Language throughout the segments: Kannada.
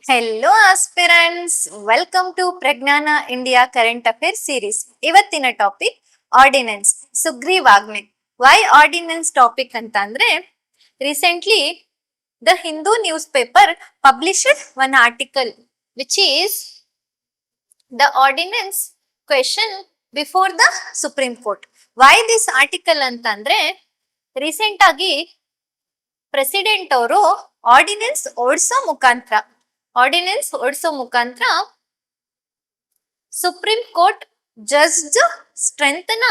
Hello aspirants, welcome to Prajnana India current affair series. ಇವತ್ತಿನ ಟಾಪಿಕ್ ಆರ್ಡಿನೆನ್ಸ್, ಸುಗ್ರೀವಾಜ್ಞೆ. ವೈ ಆರ್ಡಿನೆನ್ಸ್ ಟಾಪಿಕ್ ಅಂತ ಅಂದ್ರೆ, recently the Hindu newspaper published one article which is the ordinance question before the supreme court. Why this article ಅಂತ ಅಂದ್ರೆ, ರೀಸೆಂಟ್ ಆಗಿ ಪ್ರೆಸಿಡೆಂಟ್ ಅವರು ಆರ್ಡಿನೆನ್ಸ್ ಓಡಿಸೋ ಮುಖಾಂತರ ಸುಪ್ರೀಂ ಕೋರ್ಟ್ ಜಡ್ಜ್ ಸ್ಟ್ರೆಂತ್ ನ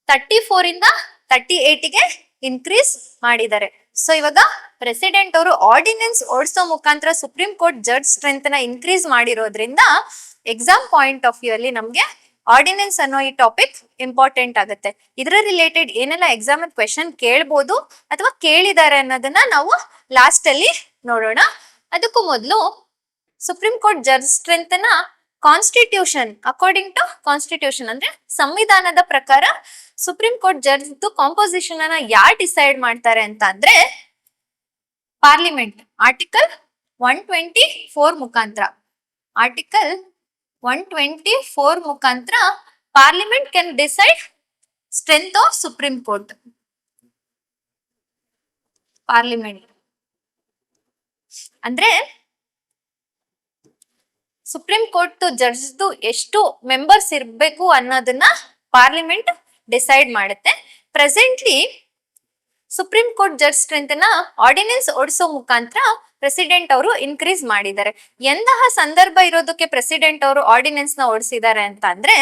34 ಇಂದ 38 ಗೆ ಇನ್ಕ್ರೀಸ್ ಮಾಡಿದ್ದಾರೆ. ಸೊ ಇವಾಗ ಪ್ರೆಸಿಡೆಂಟ್ ಅವರು ಆರ್ಡಿನೆನ್ಸ್ ಓಡಿಸೋ ಮುಖಾಂತರ ಸುಪ್ರೀಂ ಕೋರ್ಟ್ ಜಡ್ಜ್ ಸ್ಟ್ರೆಂತ್ ನ ಇನ್ಕ್ರೀಸ್ ಮಾಡಿರೋದ್ರಿಂದ ಎಕ್ಸಾಮ್ ಪಾಯಿಂಟ್ ಆಫ್ ವ್ಯೂ ಅಲ್ಲಿ ನಮ್ಗೆ ಆರ್ಡಿನೆನ್ಸ್ ಅನ್ನೋ ಈ ಟಾಪಿಕ್ ಇಂಪಾರ್ಟೆಂಟ್ ಆಗುತ್ತೆ. ಇದರ ರಿಲೇಟೆಡ್ ಏನೆಲ್ಲ ಎಕ್ಸಾಮ್ ಕ್ವೆಶನ್ ಕೇಳ್ಬೋದು ಅಥವಾ ಕೇಳಿದ್ದಾರೆ ಅನ್ನೋದನ್ನ ನಾವು ಲಾಸ್ಟ್ ಅಲ್ಲಿ ನೋಡೋಣ. ಅದಕ್ಕೂ ಮೊದಲು ಸುಪ್ರೀಂ ಕೋರ್ಟ್ ಜಡ್ಜ್ ಸ್ಟ್ರೆಂತ್ ನ ಕಾನ್ಸ್ಟಿಟ್ಯೂಷನ್, ಅಕಾರ್ಡಿಂಗ್ ಟು ಕಾನ್ಸ್ಟಿಟ್ಯೂಷನ್ ಅಂದ್ರೆ ಸಂವಿಧಾನದ ಪ್ರಕಾರ ಸುಪ್ರೀಂ ಕೋರ್ಟ್ ಜಡ್ಜ್ ಕಾಂಪೋಸಿಷನ್ ಅನ್ನ ಯಾರು ಡಿಸೈಡ್ ಮಾಡ್ತಾರೆ ಅಂತ ಅಂದ್ರೆ ಪಾರ್ಲಿಮೆಂಟ್. ಆರ್ಟಿಕಲ್ 124 ಮುಖಾಂತರ parliament can decide strength of supreme court. Parliament ಅಂದ್ರೆ ಸುಪ್ರೀಂ ಕೋರ್ಟ್ ಜಡ್ಜ್ದು ಎಷ್ಟು ಮೆಂಬರ್ಸ್ ಇರ್ಬೇಕು ಅನ್ನೋದನ್ನ ಪಾರ್ಲಿಮೆಂಟ್ ಡಿಸೈಡ್ ಮಾಡುತ್ತೆ. Presently supreme court judge strength ನ ಆರ್ಡಿನೆನ್ಸ್ ಓಡಿಸೋ ಮುಖಾಂತರ ಪ್ರೆಸಿಡೆಂಟ್ ಅವರು ಇನ್ಕ್ರೀಸ್ ಮಾಡಿದ್ದಾರೆ. ಎಂತಹ ಸಂದರ್ಭ ಇರೋದಕ್ಕೆ ಪ್ರೆಸಿಡೆಂಟ್ ಅವರು ಆರ್ಡಿನೆನ್ಸ್ ನ ಓಡಿಸಿದ್ದಾರೆ ಅಂತ ಅಂದ್ರೆ,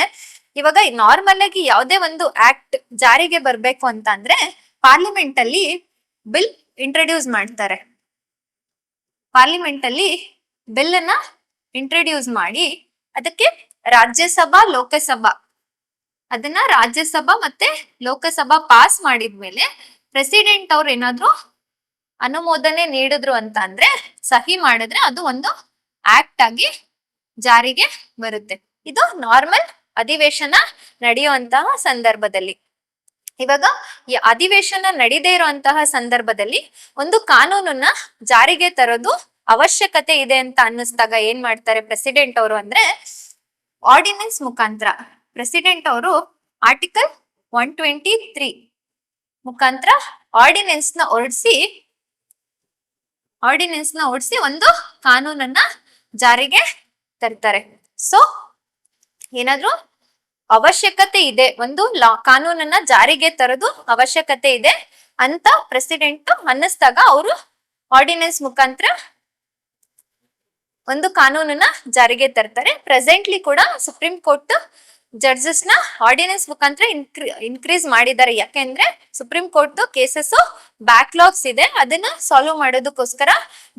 ಇವಾಗ ನಾರ್ಮಲ್ ಆಗಿ ಯಾವುದೇ ಒಂದು ಆಕ್ಟ್ ಜಾರಿಗೆ ಬರ್ಬೇಕು ಅಂತ ಅಂದ್ರೆ ಪಾರ್ಲಿಮೆಂಟ್ ಅಲ್ಲಿ ಬಿಲ್ ಇಂಟ್ರೊಡ್ಯೂಸ್ ಮಾಡ್ತಾರೆ. ಪಾರ್ಲಿಮೆಂಟ್ ಅಲ್ಲಿ ಬಿಲ್ ಅನ್ನ ಇಂಟ್ರೊಡ್ಯೂಸ್ ಮಾಡಿ ಅದಕ್ಕೆ ರಾಜ್ಯಸಭಾ ಮತ್ತೆ ಲೋಕಸಭಾ ಪಾಸ್ ಮಾಡಿದ್ಮೇಲೆ ಪ್ರೆಸಿಡೆಂಟ್ ಅವ್ರು ಏನಾದ್ರು ಅನುಮೋದನೆ ನೀಡಿದ್ರು ಅಂತ ಅಂದ್ರೆ, ಸಹಿ ಮಾಡಿದ್ರೆ ಅದು ಒಂದು ಆಕ್ಟ್ ಆಗಿ ಜಾರಿಗೆ ಬರುತ್ತೆ. ಇದು ನಾರ್ಮಲ್ ಅಧಿವೇಶನ ನಡೆಯುವಂತಹ ಸಂದರ್ಭದಲ್ಲಿ. ಇವಾಗ ಈ ಅಧಿವೇಶನ ನಡೀದೇ ಇರುವಂತಹ ಸಂದರ್ಭದಲ್ಲಿ ಒಂದು ಕಾನೂನನ್ನ ಜಾರಿಗೆ ತರೋದು ಅವಶ್ಯಕತೆ ಇದೆ ಅಂತ ಅನ್ನಿಸ್ದಾಗ ಏನ್ ಮಾಡ್ತಾರೆ ಪ್ರೆಸಿಡೆಂಟ್ ಅವರು ಅಂದ್ರೆ, ಆರ್ಡಿನೆನ್ಸ್ ಮುಖಾಂತರ ಪ್ರೆಸಿಡೆಂಟ್ ಅವರು ಆರ್ಟಿಕಲ್ 123 ಮುಖಾಂತರ ಆರ್ಡಿನೆನ್ಸ್ ನ ಓಡಿಸಿ ಒಂದು ಕಾನೂನನ್ನ ಜಾರಿಗೆ ತರ್ತಾರೆ. ಸೊ ಏನಾದ್ರು ಅವಶ್ಯಕತೆ ಇದೆ, ಒಂದು ಕಾನೂನನ್ನ ಜಾರಿಗೆ ತರೋದು ಅವಶ್ಯಕತೆ ಇದೆ ಅಂತ ಪ್ರೆಸಿಡೆಂಟ್ ಅನ್ನಿಸ್ದಾಗ ಅವರು ಆರ್ಡಿನೆನ್ಸ್ ಮುಖಾಂತರ ಒಂದು ಕಾನೂನನ್ನ ಜಾರಿಗೆ ತರ್ತಾರೆ. ಪ್ರೆಸೆಂಟ್ಲಿ ಕೂಡ ಸುಪ್ರೀಂ ಕೋರ್ಟ್ ಜಡ್ಜಸ್ ನ ಆರ್ಡಿನೆನ್ಸ್ ಮುಖಾಂತರ ಇನ್ಕ್ರೀಸ್ ಮಾಡಿದ್ದಾರೆ. ಯಾಕೆಂದ್ರೆ ಸುಪ್ರೀಂ ಕೋರ್ಟ್ ಕೇಸಸ್ ಬ್ಯಾಕ್ಲಾಗ್ಸ್ ಇದೆ, ಅದನ್ನ ಸಾಲ್ವ್ ಮಾಡೋದಕ್ಕೋಸ್ಕರ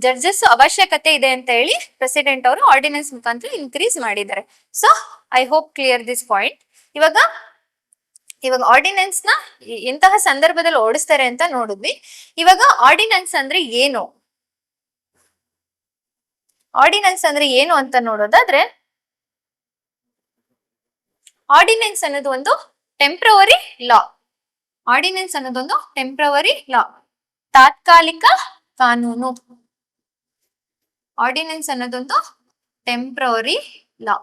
ಜಡ್ಜಸ್ ಅವಶ್ಯಕತೆ ಇದೆ ಅಂತ ಹೇಳಿ ಪ್ರೆಸಿಡೆಂಟ್ ಅವರು ಆರ್ಡಿನೆನ್ಸ್ ಮುಖಾಂತರ ಇನ್ಕ್ರೀಸ್ ಮಾಡಿದ್ದಾರೆ. So I hope clear this point. ಇವಾಗ ಆರ್ಡಿನೆನ್ಸ್ ನ ಎಂತಹ ಸಂದರ್ಭದಲ್ಲಿ ಓಡಿಸ್ತಾರೆ ಅಂತ ನೋಡಿದ್ವಿ. ಇವಾಗ ಆರ್ಡಿನೆನ್ಸ್ ಅಂದ್ರೆ ಏನು ಅಂತ ನೋಡೋದಾದ್ರೆ, ಆರ್ಡಿನೆನ್ಸ್ ಅನ್ನೋದು ಒಂದು ಟೆಂಪ್ರವರಿ ಲಾ, ತಾತ್ಕಾಲಿಕ ಕಾನೂನು. ಆರ್ಡಿನೆನ್ಸ್ ಅನ್ನೋದೊಂದು ಟೆಂಪ್ರವರಿ ಲಾ.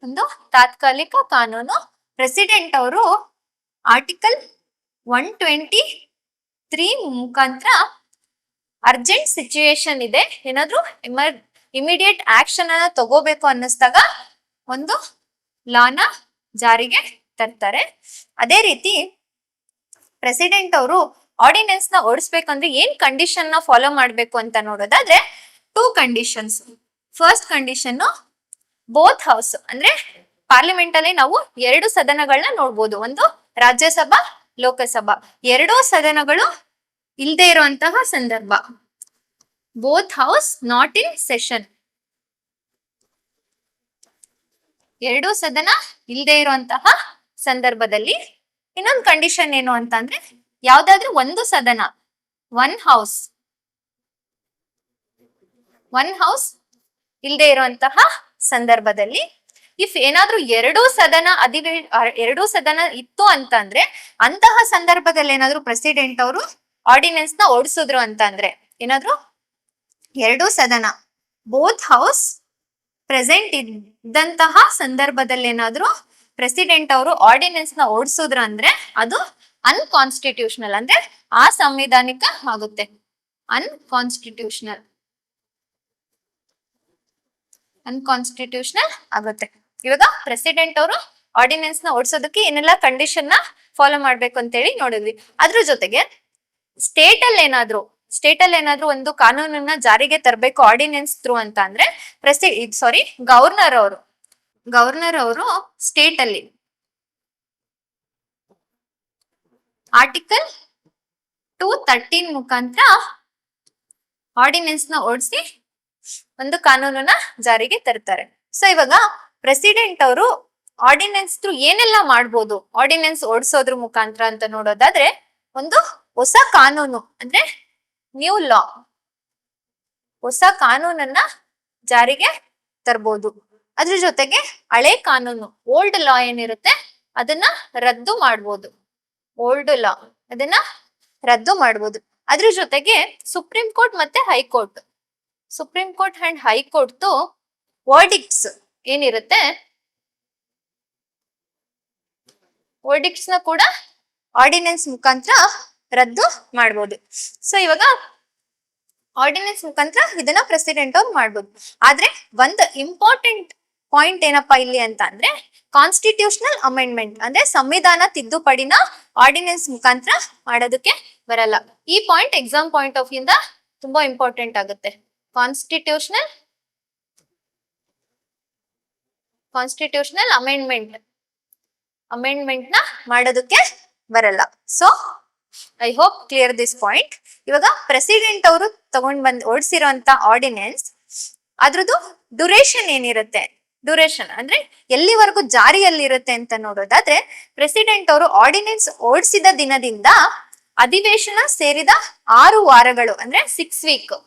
ಒಂದು ತಾತ್ಕಾಲಿಕ ಕಾನೂನು. ಪ್ರೆಸಿಡೆಂಟ್ ಅವರು ಆರ್ಟಿಕಲ್ 123 ಮುಖಾಂತರ ಅರ್ಜೆಂಟ್ ಸಿಚುಯೇಷನ್ ಇದೆ, ಏನಾದ್ರು ಇಮಿಡಿಯೇಟ್ ಆಕ್ಷನ್ ಅನ್ನ ತಗೋಬೇಕು ಅನ್ನಿಸ್ದಾಗ ಒಂದು ಲಾನ ಜಾರಿಗೆ ತರ್ತಾರೆ. ಅದೇ ರೀತಿ ಪ್ರೆಸಿಡೆಂಟ್ ಅವರು ಆರ್ಡಿನೆನ್ಸ್ ನ ಓಡಿಸ್ಬೇಕಂದ್ರೆ ಏನ್ ಕಂಡೀಷನ್ ನ ಫಾಲೋ ಮಾಡ್ಬೇಕು ಅಂತ ನೋಡೋದಾದ್ರೆ 2 conditions. First condition, both house ಅಂದ್ರೆ ಪಾರ್ಲಿಮೆಂಟ್ ಅಲ್ಲಿ ನಾವು 2 ಸದನಗಳನ್ನ ನೋಡ್ಬೋದು, ಒಂದು ರಾಜ್ಯಸಭಾ, ಲೋಕಸಭಾ. 2 ಸದನಗಳು ಇಲ್ಲದೆ ಇರುವಂತಹ ಸಂದರ್ಭ, both house not in session. 2 ಸದನ ಇಲ್ಲದೆ ಇರುವಂತಹ ಸಂದರ್ಭದಲ್ಲಿ ಇನ್ನೊಂದು ಕಂಡೀಷನ್ ಏನು ಅಂತ ಅಂದ್ರೆ, ಯಾವ್ದಾದ್ರೂ ಒಂದು ಸದನ, ಒನ್ ಹೌಸ್ ಇಲ್ಲದೆ ಇರುವಂತಹ ಸಂದರ್ಭದಲ್ಲಿ, ಇಫ್ ಏನಾದ್ರೂ 2 ಸದನ ಇತ್ತು ಅಂತ ಅಂದ್ರೆ ಅಂತಹ ಸಂದರ್ಭದಲ್ಲಿ ಏನಾದ್ರೂ ಪ್ರೆಸಿಡೆಂಟ್ ಅವರು ಆರ್ಡಿನೆನ್ಸ್ ನ ಓಡಿಸಿದ್ರು ಅಂತ ಅಂದ್ರೆ ಏನಾದ್ರು ಎರಡು ಸದನ ಬೋತ್ ಹೌಸ್ ಪ್ರೆಸೆಂಟ್ ಇದ್ದಂತಹ ಸಂದರ್ಭದಲ್ಲಿ ಏನಾದ್ರು ಪ್ರೆಸಿಡೆಂಟ್ ಅವರು ಆರ್ಡಿನೆನ್ಸ್ ನ ಓಡಿಸಿದ್ರು ಅಂದ್ರೆ ಅದು ಅನ್ಕಾನ್ಸ್ಟಿಟ್ಯೂಷನಲ್ ಅಂದ್ರೆ ಅಸಂವಿಧಾನಿಕ ಆಗುತ್ತೆ. ಅನ್ಕಾನ್ಸ್ಟಿಟ್ಯೂಷನಲ್ ಆಗುತ್ತೆ. ಇವಾಗ ಪ್ರೆಸಿಡೆಂಟ್ ಅವರು ಆರ್ಡಿನೆನ್ಸ್ ನ ಓಡಿಸೋದಕ್ಕೆ ಏನೆಲ್ಲ ಕಂಡೀಷನ್ ನ ಫಾಲೋ ಮಾಡ್ಬೇಕು ಅಂತ ಹೇಳಿ ನೋಡಿದ್ವಿ. ಅದ್ರ ಜೊತೆಗೆ ಸ್ಟೇಟ್ ಅಲ್ಲಿ ಏನಾದ್ರೂ ಒಂದು ಕಾನೂನನ್ನ ಜಾರಿಗೆ ತರಬೇಕು ಆರ್ಡಿನೆನ್ಸ್ ಥ್ರೂ ಅಂತ ಅಂದ್ರೆ ಗವರ್ನರ್ ಅವರು ಸ್ಟೇಟ್ ಅಲ್ಲಿ ಆರ್ಟಿಕಲ್ 213 ಮುಖಾಂತರ ಆರ್ಡಿನೆನ್ಸ್ ನ ಓಡಿಸಿ ಒಂದು ಕಾನೂನನ್ನ ಜಾರಿಗೆ ತರ್ತಾರೆ. ಸೊ ಇವಾಗ ಪ್ರೆಸಿಡೆಂಟ್ ಅವರು ಆರ್ಡಿನೆನ್ಸ್ ಥ್ರೂ ಏನೆಲ್ಲ ಮಾಡ್ಬೋದು ಆರ್ಡಿನೆನ್ಸ್ ಓಡಿಸೋದ್ರ ಮುಖಾಂತರ ಅಂತ ನೋಡೋದಾದ್ರೆ, ಒಂದು ಹೊಸ ಕಾನೂನು ಅಂದ್ರೆ ನ್ಯೂ ಲಾ, ಹೊಸ ಕಾನೂನನ್ನ ಜಾರಿಗೆ ತರ್ಬೋದು. ಅದ್ರ ಜೊತೆಗೆ ಹಳೆ ಕಾನೂನು ಓಲ್ಡ್ ಲಾ ಏನಿರುತ್ತೆ ಅದನ್ನ ರದ್ದು ಮಾಡ್ಬೋದು. ಓಲ್ಡ್ ಲಾ ಅದನ್ನ ರದ್ದು ಮಾಡ್ಬೋದು. ಅದ್ರ ಜೊತೆಗೆ ಸುಪ್ರೀಂ ಕೋರ್ಟ್ ಮತ್ತೆ high court, supreme court and high court verdicts ಏನಿರುತ್ತೆ ವರ್ಡಿಕ್ಟ್ಸ್ ನ ಕೂಡ ಆರ್ಡಿನೆನ್ಸ್ ಮುಖಾಂತರ ರದ್ದು ಮಾಡ್ಬೋದು. ಸೊ ಇವಾಗ ಆರ್ಡಿನೆನ್ಸ್ ಮುಖಾಂತರ ಇದನ್ನ ಪ್ರೆಸಿಡೆಂಟ್ ಅವ್ರು ಮಾಡ್ಬೋದು. ಆದ್ರೆ ಒಂದು ಇಂಪಾರ್ಟೆಂಟ್ ಪಾಯಿಂಟ್ ಏನಪ್ಪಾ ಇಲ್ಲಿ ಅಂತ ಅಂದ್ರೆ ಕಾನ್ಸ್ಟಿಟ್ಯೂಷನಲ್ ಅಮೆಂಡ್ಮೆಂಟ್ ಅಂದ್ರೆ ಸಂವಿಧಾನ ತಿದ್ದುಪಡಿನ ಆರ್ಡಿನೆನ್ಸ್ ಮುಖಾಂತರ ಮಾಡೋದಕ್ಕೆ ಬರಲ್ಲ. ಈ ಪಾಯಿಂಟ್ ಎಕ್ಸಾಮ್ ಪಾಯಿಂಟ್ ಆಫ್ ಇಂದ ತುಂಬಾ ಇಂಪಾರ್ಟೆಂಟ್ ಆಗುತ್ತೆ. ಕಾನ್ಸ್ಟಿಟ್ಯೂಷನಲ್ ಅಮೆಂಡ್ಮೆಂಟ್ ನ ಮಾಡೋದಕ್ಕೆ ಬರಲ್ಲ. So I hope clear this point. ಇವಾಗ ಪ್ರೆಸಿಡೆಂಟ್ ಅವರು ತಗೊಂಡ್ ಓಡಿಸಿರೋಂತ ಆರ್ಡಿನೆನ್ಸ್ ಅದ್ರದ್ದು ಡ್ಯೂರೇಷನ್ ಏನಿರುತ್ತೆ, ಡ್ಯೂರೇಷನ್ ಅಂದ್ರೆ ಎಲ್ಲಿವರೆಗೂ ಜಾರಿಯಲ್ಲಿ ಇರುತ್ತೆ ಅಂತ ನೋಡೋದಾದ್ರೆ, ಪ್ರೆಸಿಡೆಂಟ್ ಅವರು ಆರ್ಡಿನೆನ್ಸ್ ಓಡಿಸಿದ ದಿನದಿಂದ ಅಧಿವೇಶನ ಸೇರಿದ 6 ವಾರಗಳು ಅಂದ್ರೆ 6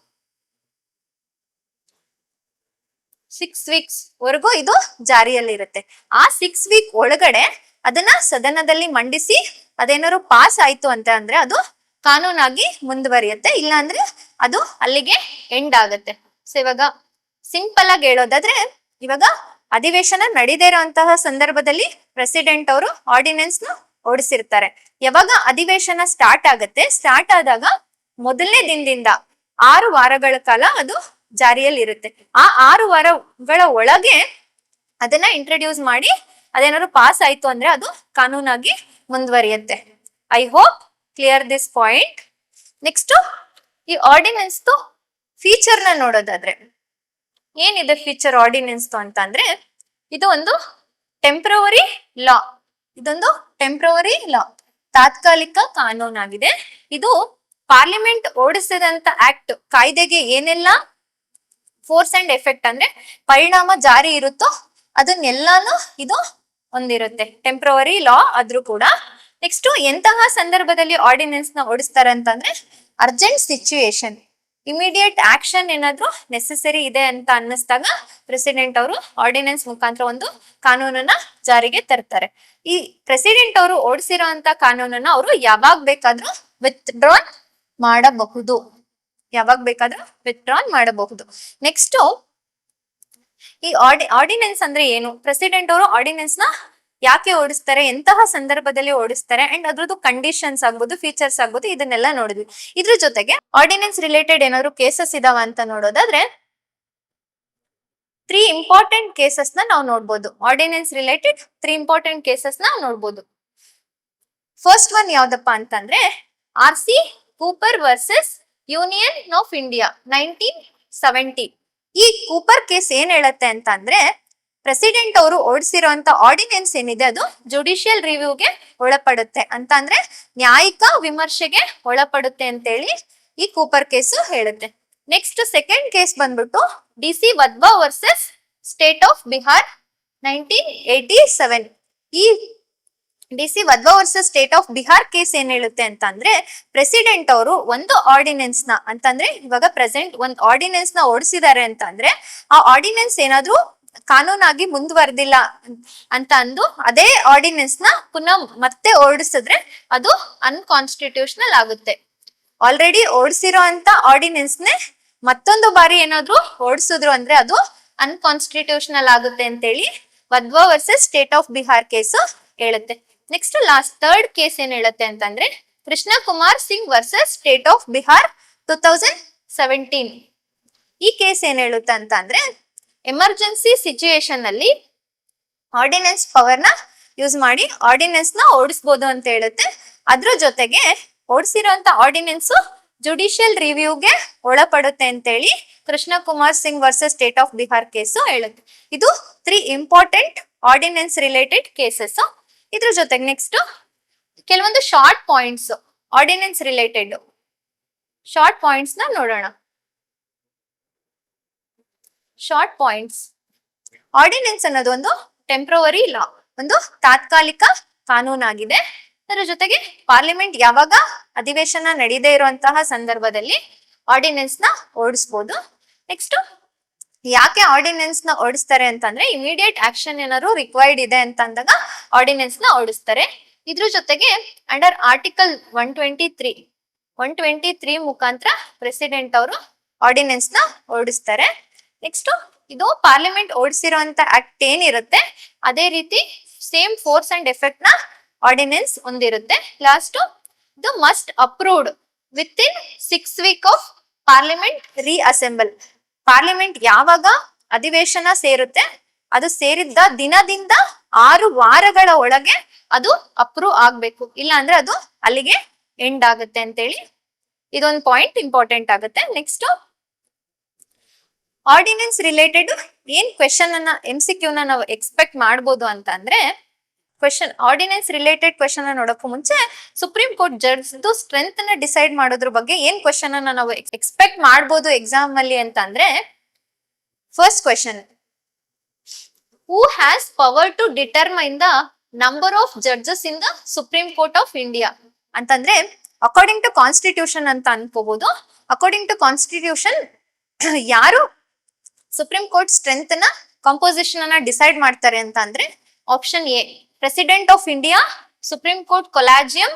ವೀಕ್ಸ್ ವರೆಗೂ ಇದು ಜಾರಿಯಲ್ಲಿ ಇರುತ್ತೆ. ಆ 6 ವೀಕ್ ಒಳಗಡೆ ಅದನ್ನ ಸದನದಲ್ಲಿ ಮಂಡಿಸಿ ಅದೇನಾದ್ರು ಪಾಸ್ ಆಯ್ತು ಅಂತ ಅಂದ್ರೆ ಅದು ಕಾನೂನಾಗಿ ಮುಂದುವರಿಯುತ್ತೆ, ಇಲ್ಲ ಅಂದ್ರೆ ಅದು ಅಲ್ಲಿಗೆ ಎಂಡ್ ಆಗುತ್ತೆ. ಸೊ ಇವಾಗ ಸಿಂಪಲ್ ಆಗಿ ಹೇಳೋದಾದ್ರೆ, ಇವಾಗ ಅಧಿವೇಶನ ನಡೀದೇ ಇರುವಂತಹ ಸಂದರ್ಭದಲ್ಲಿ ಪ್ರೆಸಿಡೆಂಟ್ ಅವರು ಆರ್ಡಿನೆನ್ಸ್ ನ ಓಡಿಸಿರ್ತಾರೆ. ಯಾವಾಗ ಅಧಿವೇಶನ ಸ್ಟಾರ್ಟ್ ಆದಾಗ ಮೊದಲನೇ ದಿನದಿಂದ 6 ವಾರಗಳ ಕಾಲ ಅದು ಜಾರಿಯಲ್ಲಿ ಇರುತ್ತೆ. ಆ 6 ವಾರಗಳ ಒಳಗೆ ಅದನ್ನ ಇಂಟ್ರೊಡ್ಯೂಸ್ ಮಾಡಿ ಅದೇನಾದ್ರು ಪಾಸ್ ಆಯ್ತು ಅಂದ್ರೆ ಅದು ಕಾನೂನಾಗಿ ಮುಂದುವರಿಯುತ್ತೆ. I hope clear this point. Next ಈ ಆರ್ಡಿನೆನ್ಸ್ ಫೀಚರ್ ನ ನೋಡೋದಾದ್ರೆ ಏನಿದೆ ಫೀಚರ್ ಆರ್ಡಿನೆನ್ಸ್ ಅಂತ ಅಂದ್ರೆ, ಇದು ಒಂದು ಟೆಂಪ್ರವರಿ ಲಾ, ತಾತ್ಕಾಲಿಕ ಕಾನೂನಾಗಿದೆ. ಇದು ಪಾರ್ಲಿಮೆಂಟ್ ಓಡಿಸಿದಂತ ಆಕ್ಟ್ ಕಾಯ್ದೆಗೆ ಏನೆಲ್ಲ ಫೋರ್ಸ್ ಅಂಡ್ ಎಫೆಕ್ಟ್ ಅಂದ್ರೆ ಪರಿಣಾಮ ಜಾರಿ ಇರುತ್ತೋ ಅದನ್ನೆಲ್ಲಾನು ಇದು ಹೊಂದಿರುತ್ತೆ. ಟೆಂಪ್ರವರಿ ಲಾ ಆದ್ರೂ ಕೂಡ. ನೆಕ್ಸ್ಟ್ ಎಂತಹ ಸಂದರ್ಭದಲ್ಲಿ ಆರ್ಡಿನೆನ್ಸ್ ನ ಓಡಿಸ್ತಾರೆ ಅಂತಂದ್ರೆ, ಅರ್ಜೆಂಟ್ ಸಿಚುಯೇಷನ್, ಇಮಿಡಿಯೇಟ್ ಆಕ್ಷನ್ ಏನಾದ್ರು ನೆಸೆಸರಿ ಇದೆ ಅಂತ ಅನ್ನಿಸ್ದಾಗ ಪ್ರೆಸಿಡೆಂಟ್ ಅವರು ಆರ್ಡಿನೆನ್ಸ್ ಮುಖಾಂತರ ಒಂದು ಕಾನೂನನ್ನ ಜಾರಿಗೆ ತರ್ತಾರೆ. ಈ ಪ್ರೆಸಿಡೆಂಟ್ ಅವರು ಓಡಿಸಿರುವಂತ ಕಾನೂನನ್ನ ಅವರು ಯಾವಾಗ ಬೇಕಾದ್ರೂ ವಿತ್ಡ್ರಾನ್ ಮಾಡಬಹುದು. ನೆಕ್ಸ್ಟ್ ಈ ಆರ್ಡಿನೆನ್ಸ್ ಅಂದ್ರೆ ಏನು, ಪ್ರೆಸಿಡೆಂಟ್ ಅವರು ಆರ್ಡಿನೆನ್ಸ್ ನ ಯಾಕೆ ಓಡಿಸ್ತಾರೆ, ಎಂತಹ ಸಂದರ್ಭದಲ್ಲಿ ಓಡಿಸ್ತಾರೆ, ಅಂಡ್ ಅದ್ರದ್ದು ಕಂಡೀಷನ್ಸ್ ಆಗ್ಬೋದು, ಫೀಚರ್ಸ್ ಆಗ್ಬೋದು, ಇದನ್ನೆಲ್ಲ ನೋಡಿದ್ವಿ. ಇದ್ರ ಜೊತೆಗೆ ಆರ್ಡಿನೆನ್ಸ್ ರಿಲೇಟೆಡ್ ಏನಾದ್ರು ಕೇಸಸ್ ಇದಾವ ಅಂತ ನೋಡೋದಾದ್ರೆ 3 ಇಂಪಾರ್ಟೆಂಟ್ ಕೇಸಸ್ ನ ನಾವು ನೋಡ್ಬೋದು. ಆರ್ಡಿನೆನ್ಸ್ ರಿಲೇಟೆಡ್ 3 ಇಂಪಾರ್ಟೆಂಟ್ ಕೇಸಸ್ ನ ನೋಡ್ಬೋದು. ಫಸ್ಟ್ ಒನ್ ಯಾವ್ದಪ್ಪ ಅಂತಂದ್ರೆ RC Cooper versus union of India 1970. ಈ ಕೂಪರ್ ಕೇಸ್ ಏನ್ ಹೇಳತ್ತೆ ಅಂತ ಅಂದ್ರೆ, ಪ್ರೆಸಿಡೆಂಟ್ ಅವರು ಓಡಿಸಿರುವಂತ ಆರ್ಡಿನೆನ್ಸ್ ಏನಿದೆ ಅದು ಜುಡಿಷಿಯಲ್ ರಿವ್ಯೂಗೆ ಒಳಪಡುತ್ತೆ ಅಂತ ಅಂದ್ರೆ ನ್ಯಾಯಿಕ ವಿಮರ್ಶೆಗೆ ಒಳಪಡುತ್ತೆ ಅಂತೇಳಿ ಈ ಕೂಪರ್ ಕೇಸು ಹೇಳುತ್ತೆ. ನೆಕ್ಸ್ಟ್ ಸೆಕೆಂಡ್ ಕೇಸ್ ಬಂದ್ಬಿಟ್ಟು DC Wadhwa versus state of Bihar 1987. ಈ DC Wadhwa versus state of Bihar case ಏನ್ ಹೇಳುತ್ತೆ ಅಂತ ಅಂದ್ರೆ, ಪ್ರೆಸಿಡೆಂಟ್ ಅವರು ಒಂದು ಆರ್ಡಿನೆನ್ಸ್ ನ ಅಂತಂದ್ರೆ ಇವಾಗ ಪ್ರೆಸೆಂಟ್ ಒಂದು ಆರ್ಡಿನೆನ್ಸ್ ನ ಓಡಿಸಿದ್ದಾರೆ ಅಂತ ಅಂದ್ರೆ ಆ ಆರ್ಡಿನೆನ್ಸ್ ಏನಾದ್ರೂ ಕಾನೂನಾಗಿ ಮುಂದುವರೆದಿಲ್ಲ ಅಂತ ಅಂದು ಅದೇ ಆರ್ಡಿನೆನ್ಸ್ ನ ಪುನಃ ಮತ್ತೆ ಓಡಿಸಿದ್ರೆ ಅದು ಅನ್ಕಾನ್ಸ್ಟಿಟ್ಯೂಷನಲ್ ಆಗುತ್ತೆ. ಆಲ್ರೆಡಿ ಓಡಿಸಿರೋ ಅಂತ ಆರ್ಡಿನೆನ್ಸ್ನೇ ಮತ್ತೊಂದು ಬಾರಿ ಏನಾದ್ರು ಓಡಿಸಿದ್ರು ಅಂದ್ರೆ ಅದು ಅನ್ಕಾನ್ಸ್ಟಿಟ್ಯೂಷನಲ್ ಆಗುತ್ತೆ ಅಂತೇಳಿ Wadhwa versus state of Bihar case ಹೇಳುತ್ತೆ. ನೆಕ್ಸ್ಟ್ ಲಾಸ್ಟ್ ಥರ್ಡ್ ಕೇಸ್ ಏನ್ ಹೇಳುತ್ತೆ ಅಂತಂದ್ರೆ Krishna Kumar Singh versus state of Bihar 2017. ಈ ಕೇಸ್ ಏನ್ ಹೇಳುತ್ತೆ ಅಂತ ಅಂದ್ರೆ ಎಮರ್ಜೆನ್ಸಿ ಸಿಚುಯೇಷನ್ ಅಲ್ಲಿ ಆರ್ಡಿನೆನ್ಸ್ ಪವರ್ ನ ಯೂಸ್ ಮಾಡಿ ಆರ್ಡಿನೆನ್ಸ್ ನ ಓಡಿಸಬಹುದು ಅಂತ ಹೇಳುತ್ತೆ. ಅದ್ರ ಜೊತೆಗೆ ಓಡಿಸಿರುವಂತ ಆರ್ಡಿನೆನ್ಸ್ ಜುಡಿಷಿಯಲ್ ರಿವ್ಯೂಗೆ ಒಳಪಡುತ್ತೆ ಅಂತೇಳಿ Krishna Kumar Singh versus state of Bihar case ಹೇಳುತ್ತೆ. ಇದು 3 ಇಂಪಾರ್ಟೆಂಟ್ ಆರ್ಡಿನೆನ್ಸ್ ರಿಲೇಟೆಡ್ ಕೇಸಸ್. ಇದ್ರ ಜೊತೆಗೆ ನೆಕ್ಸ್ಟ್ ಕೆಲವೊಂದು short points ordinance related short points ನ ನೋಡೋಣ. Short points. ಆರ್ಡಿನೆನ್ಸ್ ಅನ್ನೋದು ಒಂದು ಟೆಂಪ್ರವರಿ ಲಾ, ಒಂದು ತಾತ್ಕಾಲಿಕ ಕಾನೂನಾಗಿದೆ. ಅದರ ಜೊತೆಗೆ ಪಾರ್ಲಿಮೆಂಟ್ ಯಾವಾಗ ಅಧಿವೇಶನ ನಡೀದೇ ಇರುವಂತಹ ಸಂದರ್ಭದಲ್ಲಿ ಆರ್ಡಿನೆನ್ಸ್ ನ ಓಡಿಸಬಹುದು. ನೆಕ್ಸ್ಟ್ ಯಾಕೆ ಆರ್ಡಿನೆನ್ಸ್ ನ ಓಡಿಸ್ತಾರೆ ಅಂತಂದ್ರೆ ಇಮಿಡಿಯೇಟ್ ಆಕ್ಷನ್ ಏನಾದ್ರು ರಿಕ್ವೈರ್ಡ್ ಇದೆ ಅಂತ ಅಂದಾಗ ಆರ್ಡಿನೆನ್ಸ್ ನ ಓಡಿಸ್ತಾರೆ. ಇದ್ರ ಜೊತೆಗೆ ಅಂಡರ್ ಆರ್ಟಿಕಲ್ 123 ಮುಖಾಂತರ ಪ್ರೆಸಿಡೆಂಟ್ ಅವರು ಆರ್ಡಿನೆನ್ಸ್ ನ ಓಡಿಸ್ತಾರೆ. ನೆಕ್ಸ್ಟ್ ಇದು ಪಾರ್ಲಿಮೆಂಟ್ ಓಡಿಸಿರುವಂತ ಆಕ್ಟ್ ಏನಿರುತ್ತೆ ಅದೇ ರೀತಿ ಸೇಮ್ ಫೋರ್ಸ್ ಅಂಡ್ ಎಫೆಕ್ಟ್ ನ ಆರ್ಡಿನೆನ್ಸ್ ಹೊಂದಿರುತ್ತೆ. ಲಾಸ್ಟ್ ಇದು must approved within 6 weeks of parliament reassemble. Parliament ಯಾವಾಗ ಅಧಿವೇಶನ ಸೇರುತ್ತೆ ಅದು ಸೇರಿದ್ದ ದಿನದಿಂದ 6 ವಾರಗಳ ಒಳಗೆ ಅದು ಅಪ್ರೂವ್ ಆಗ್ಬೇಕು, ಇಲ್ಲ ಅಂದ್ರೆ ಅದು ಅಲ್ಲಿಗೆ ಎಂಡ್ ಆಗುತ್ತೆ ಅಂತೇಳಿ ಇದೊಂದು ಪಾಯಿಂಟ್ ಇಂಪಾರ್ಟೆಂಟ್ ಆಗುತ್ತೆ. ನೆಕ್ಸ್ಟ್ ಆರ್ಡಿನೆನ್ಸ್ ರಿಲೇಟೆಡ್ ಏನ್ ಕ್ವೆಶನ್ ಅನ್ನ MCQ ನ ನಾವು ಎಕ್ಸ್ಪೆಕ್ಟ್ ಮಾಡ್ಬೋದು ಅಂತ ಅಂದ್ರೆ ಕ್ವೆಶನ್ ಆರ್ಡಿನೆನ್ಸ್ ರಿಲೇಟೆಡ್ ಕ್ವೆಶನ್ ನೋಡೋಕ್ಕೂ ಮುಂಚೆ ಸುಪ್ರೀಂ ಕೋರ್ಟ್ ಜಡ್ಜ್ ಸ್ಟ್ರೆಂತ್ ನ ಡಿಸೈಡ್ ಮಾಡೋದ್ರ ಬಗ್ಗೆ ಏನ್ ಕ್ವೆಶನ್ ಅನ್ನ ನಾವು ಎಕ್ಸ್ಪೆಕ್ಟ್ ಮಾಡ್ಬೋದು ಎಕ್ಸಾಮ್ ಅಲ್ಲಿ ಅಂತ ಅಂದ್ರೆ first question, who has power to determine the number of judges in the supreme court of India ಅಂತಂದ್ರೆ ಅಕಾರ್ಡಿಂಗ್ ಟು ಕಾನ್ಸ್ಟಿಟ್ಯೂಷನ್ ಅಂತ ಅನ್ಕೋಬಹುದು. ಅಕಾರ್ಡಿಂಗ್ ಟು ಕಾನ್ಸ್ಟಿಟ್ಯೂಷನ್ ಯಾರು ಸುಪ್ರೀಂ ಕೋರ್ಟ್ ಸ್ಟ್ರೆಂತ್ ನ ಕಂಪೋಸಿಷನ್ ಅನ್ನ ಡಿಸೈಡ್ ಮಾಡ್ತಾರೆ ಅಂತ ಅಂದ್ರೆ option A president of India, supreme court collegium,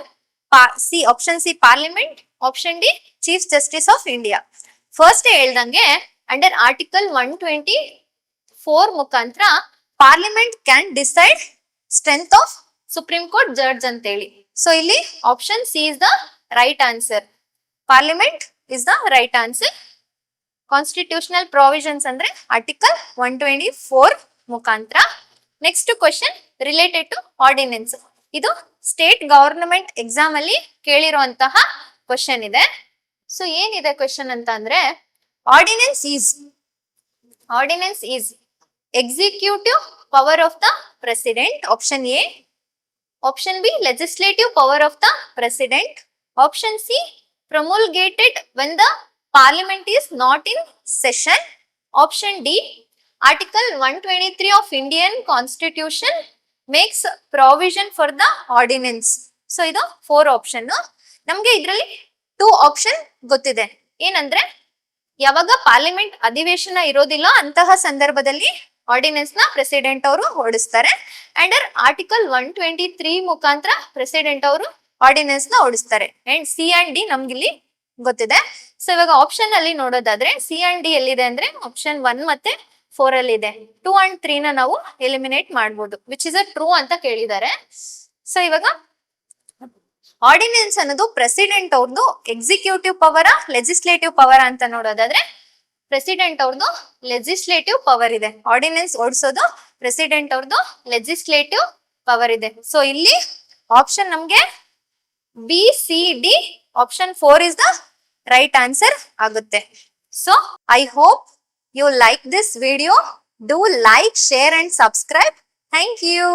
C option C parliament, option D chief justice of India. First ಹೇಳ್ದಂಗೆ ಅಂಡರ್ ಆರ್ಟಿಕಲ್ 124 ಮುಖಾಂತರ parliament can decide strength of supreme court judge ಅಂತ ಹೇಳಿ. ಸೊ ಇಲ್ಲಿ option C is the right answer. Parliament is the right answer. Constitutional provisions ಅಂದ್ರೆ ಆರ್ಟಿಕಲ್ 124 ಮುಖಾಂತರ. Next question related to ordinance. ಇದು ಸ್ಟೇಟ್ ಗವರ್ನಮೆಂಟ್ ಎಕ್ಸಾಮ್ ಅಲ್ಲಿ ಕೇಳಿರುವಂತಹ ಕ್ವೆಶನ್ ಇದೆ. ಸೊ ಏನಿದೆ ಕ್ವೆಶನ್ ಅಂತ ಅಂದ್ರೆ ordinance is executive power of the president, option A. Option B legislative power of the president, option C promulgated when the parliament is not in session, option D article 123 of Indian constitution makes provision for the ordinance. So ಇದು 4 ಆಪ್ಷನ್. ನಮ್ಗೆ ಇದರಲ್ಲಿ 2 ಆಪ್ಷನ್ ಗೊತ್ತಿದೆ. ಏನಂದ್ರೆ ಯಾವಾಗ ಪಾರ್ಲಿಮೆಂಟ್ ಅಧಿವೇಶನ ಇರೋದಿಲ್ಲ ಅಂತಹ ಸಂದರ್ಭದಲ್ಲಿ ಆರ್ಡಿನೆನ್ಸ್ ನ ಪ್ರೆಸಿಡೆಂಟ್ ಅವರು ಓಡಿಸ್ತಾರೆ. ಅಂಡರ್ ಆರ್ಟಿಕಲ್ 123 ಮುಖಾಂತರ ಪ್ರೆಸಿಡೆಂಟ್ ಅವರು ಆರ್ಡಿನೆನ್ಸ್ ನ ಓಡಿಸ್ತಾರೆ. ಅಂಡ್ ಸಿ ಅಂಡ್ ಡಿ ನಮ್ಗಿಲ್ಲಿ ಗೊತ್ತಿದೆ. ಸೊ ಇವಾಗ ಆಪ್ಷನ್ ಅಲ್ಲಿ ನೋಡೋದಾದ್ರೆ ಸಿ ಅಂಡ್ ಡಿ ಎಲ್ಲಿದೆ ಅಂದ್ರೆ ಆಪ್ಷನ್ 1 ಮತ್ತೆ 4 ಅಲ್ಲಿ ಇದೆ. 2 and 3 ನ ನಾವು ಎಲಿಮಿನೇಟ್ ಮಾಡಬಹುದು, ವಿಚ್ ಇಸ್ ಅ ಟ್ರೂ ಅಂತ ಕೇಳಿದ್ದಾರೆ. ಸೊ ಇವಾಗ ಆರ್ಡಿನೆನ್ಸ್ ಅನ್ನೋದು ಪ್ರೆಸಿಡೆಂಟ್ ಅವ್ರದ್ದು ಎಕ್ಸಿಕ್ಯೂಟಿವ್ ಪವರ್ ಲೆಜಿಸ್ಲೇಟಿವ್ ಪವರ್ ಅಂತ ನೋಡೋದಾದ್ರೆ ಪ್ರೆಸಿಡೆಂಟ್ ಅವ್ರದ್ದು ಲೆಜಿಸ್ಲೇಟಿವ್ ಪವರ್ ಇದೆ. ಆರ್ಡಿನೆನ್ಸ್ ಓಡಿಸೋದು ಪ್ರೆಸಿಡೆಂಟ್ ಅವ್ರದ್ದು ಲೆಜಿಸ್ಲೇಟಿವ್ ಪವರ್ ಇದೆ. ಸೊ ಇಲ್ಲಿ ಆಪ್ಷನ್ ನಮ್ಗೆ B C D option 4 is the right answer ಆಗುತ್ತೆ. So I hope you like this video. Do like, share and subscribe. Thank you.